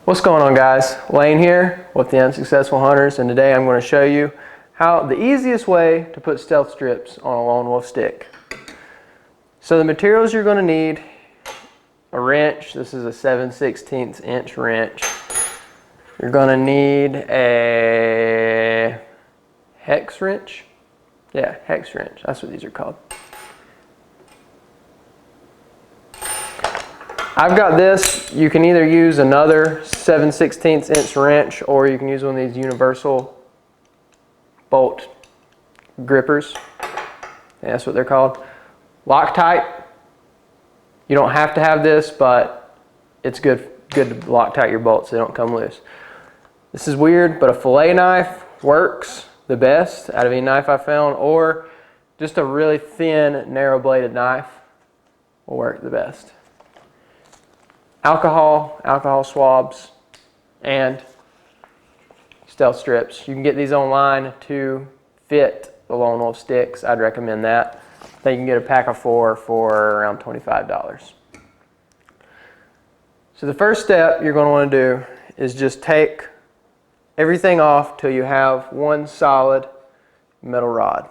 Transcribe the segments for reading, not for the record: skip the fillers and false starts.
What's going on, guys? Lane here with the Unsuccessful Hunters, and today I'm going to show you how the easiest way to put stealth strips on a lone wolf stick. So the materials you're going to need: a wrench. This is a 7/16 inch wrench. You're going to need a hex wrench. Yeah, hex wrench. That's what these are called. I've got this. You can either use another 7/16 inch wrench, or you can use one of these universal bolt grippers. Yeah, that's what they're called. Loctite. You don't have to have this, but it's good to Loctite your bolts so they don't come loose. This is weird, but a fillet knife works the best out of any knife I found, or just a really thin, narrow bladed knife will work the best. Alcohol swabs, and stealth strips. You can get these online to fit the lone wolf sticks. I'd recommend that. I think you can get a pack of 4 for around $25. So the first step you're going to want to do is just take everything off till you have one solid metal rod.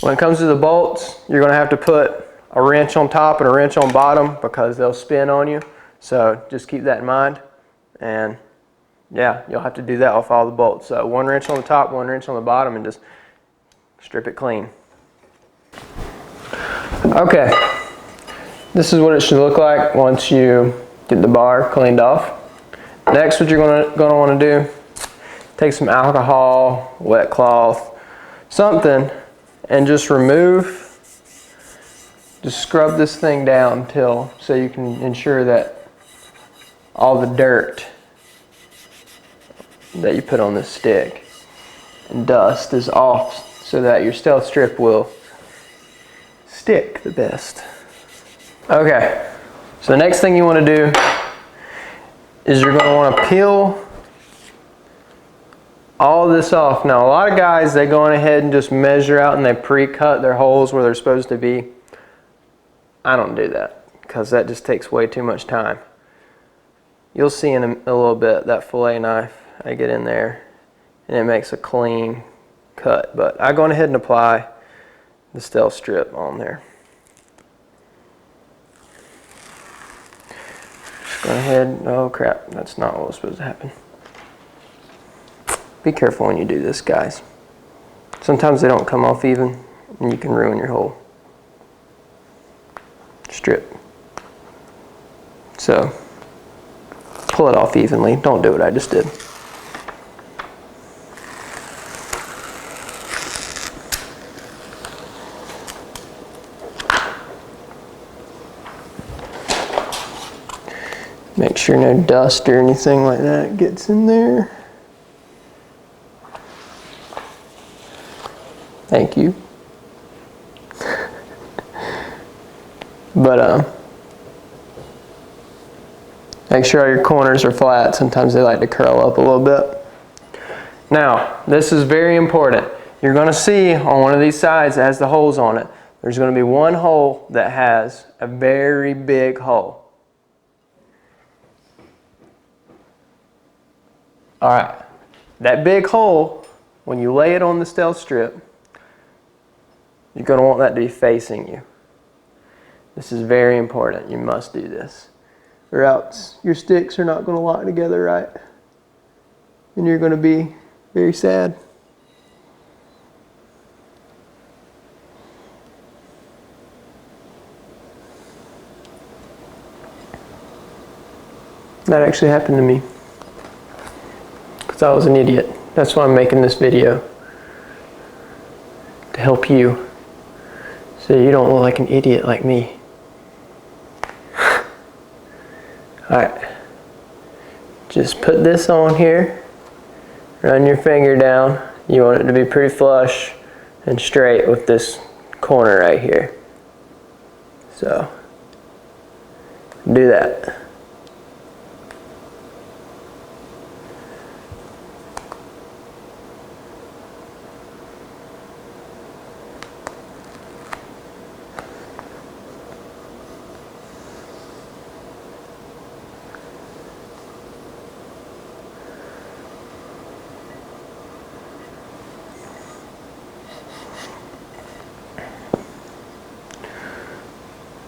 When it comes to the bolts, you're going to have to put a wrench on top and a wrench on bottom because they'll spin on you. So just keep that in mind. And yeah, you'll have to do that with all the bolts. So one wrench on the top, one wrench on the bottom, and just strip it clean. Okay, this is what it should look like once you get the bar cleaned off. Next, what you're going to want to do, take some alcohol, wet cloth, something, and just scrub this thing down so you can ensure that all the dirt that you put on this stick and dust is off so that your stealth strip will stick the best. Okay, so the next thing you want to do is you're going to want to peel all this off. Now, a lot of guys, they go on ahead and just measure out and they pre-cut their holes where they're supposed to be. I don't do that because that just takes way too much time. You'll see in a little bit that fillet knife, I get in there and it makes a clean cut. But I go on ahead and apply the stealth strip on there. Just go ahead, oh crap, that's not what was supposed to happen. Be careful when you do this, guys. Sometimes they don't come off even, and you can ruin your whole strip. So, pull it off evenly. Don't do what I just did. Make sure no dust or anything like that gets in there. Thank you. But make sure all your corners are flat. Sometimes they like to curl up a little bit. Now, this is very important. You're going to see on one of these sides that has the holes on it, there's going to be one hole that has a very big hole. Alright, that big hole, when you lay it on the stealth strip, you're going to want that to be facing you. This is very important. You must do this, or else your sticks are not going to lock together right, and you're going to be very sad. That actually happened to me because I was an idiot. That's why I'm making this video, to help you so you don't look like an idiot like me. Alright, just put this on here, run your finger down. You want it to be pretty flush and straight with this corner right here. So, do that.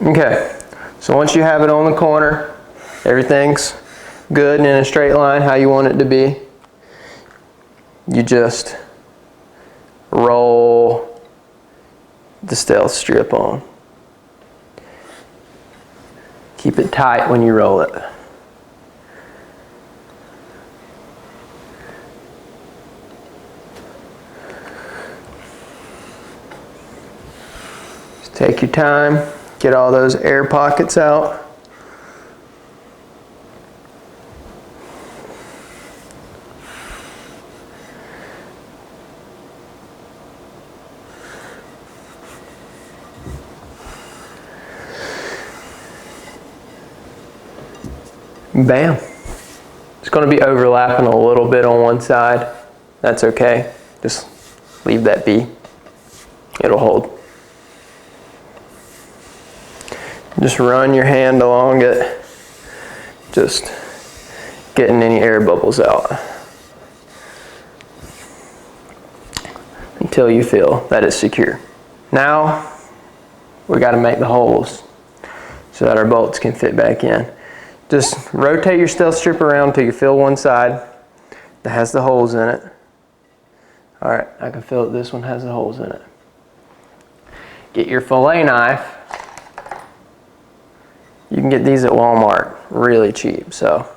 Okay, so once you have it on the corner, everything's good and in a straight line how you want it to be, you just roll the stealth strip on. Keep it tight when you roll it. Just take your time, get all those air pockets out. Bam. It's going to be overlapping a little bit on one side. That's okay. Just leave that be. It'll hold. Just run your hand along it, just getting any air bubbles out until you feel that it's secure. Now we got to make the holes so that our bolts can fit back in. Just rotate your stealth strip around until you feel one side that has the holes in it. All right, I can feel that this one has the holes in it. Get your fillet knife. You can get these at Walmart really cheap, so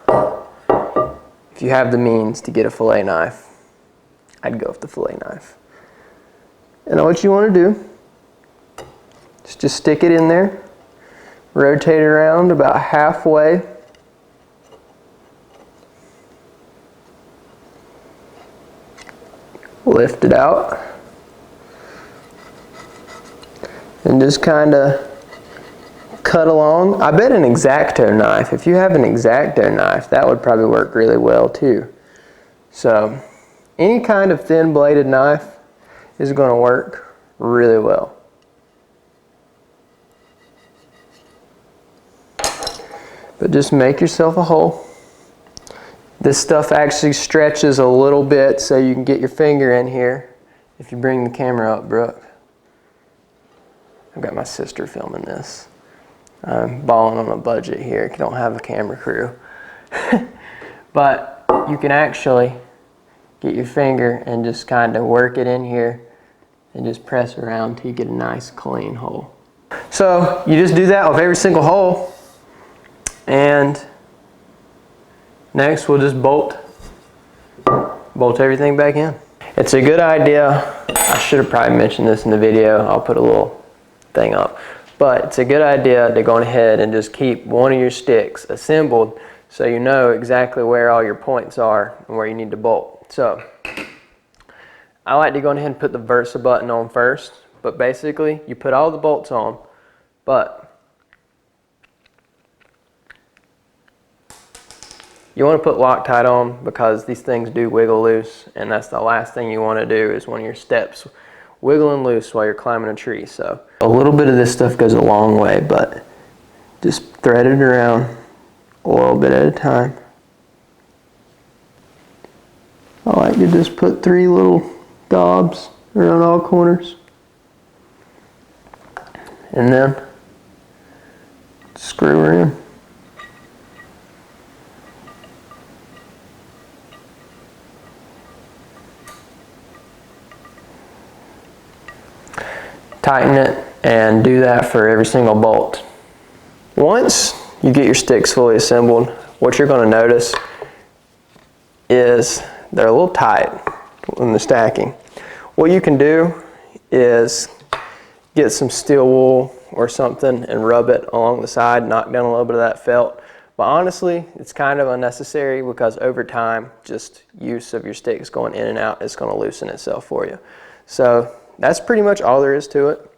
if you have the means to get a fillet knife, I'd go with the fillet knife. And what you want to do is just stick it in there, rotate it around about halfway. Lift it out and just kind of cut along. I bet an X-Acto knife, if you have an X-Acto knife, that would probably work really well too. So any kind of thin bladed knife is going to work really well. But just make yourself a hole. This stuff actually stretches a little bit so you can get your finger in here. If you bring the camera up, Brooke. I've got my sister filming this. I'm balling on a budget here. I don't have a camera crew. But you can actually get your finger and just kind of work it in here and just press around till you get a nice clean hole. So you just do that with every single hole, and next we'll just bolt everything back in. It's a good idea, I should have probably mentioned this in the video, I'll put a little thing up, but it's a good idea to go ahead and just keep one of your sticks assembled so you know exactly where all your points are and where you need to bolt. So I like to go ahead and put the Versa button on first, but basically you put all the bolts on, but you want to put Loctite on because these things do wiggle loose, and that's the last thing you want to do is one of your steps wiggling loose while you're climbing a tree. So a little bit of this stuff goes a long way, but just thread it around a little bit at a time. I like to just put 3 little dobs around all corners, and then screw her in. Tighten it and do that for every single bolt. Once you get your sticks fully assembled, what you're going to notice is they're a little tight in the stacking. What you can do is get some steel wool or something and rub it along the side, knock down a little bit of that felt. But honestly, it's kind of unnecessary because over time, just use of your sticks going in and out is going to loosen itself for you. So that's pretty much all there is to it.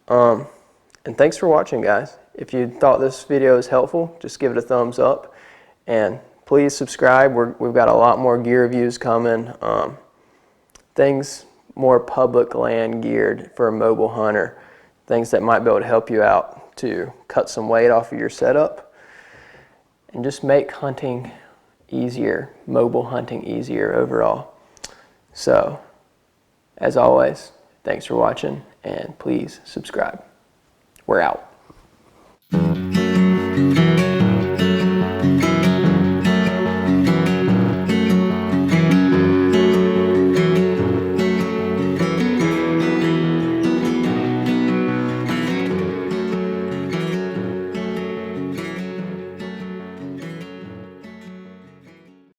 And thanks for watching, guys. If you thought this video was helpful, just give it a thumbs up. And please subscribe. We've got a lot more gear reviews coming. Things more public land geared for a mobile hunter. Things that might be able to help you out to cut some weight off of your setup and just make hunting easier, mobile hunting easier overall. So, as always, thanks for watching, and please subscribe. We're out. you.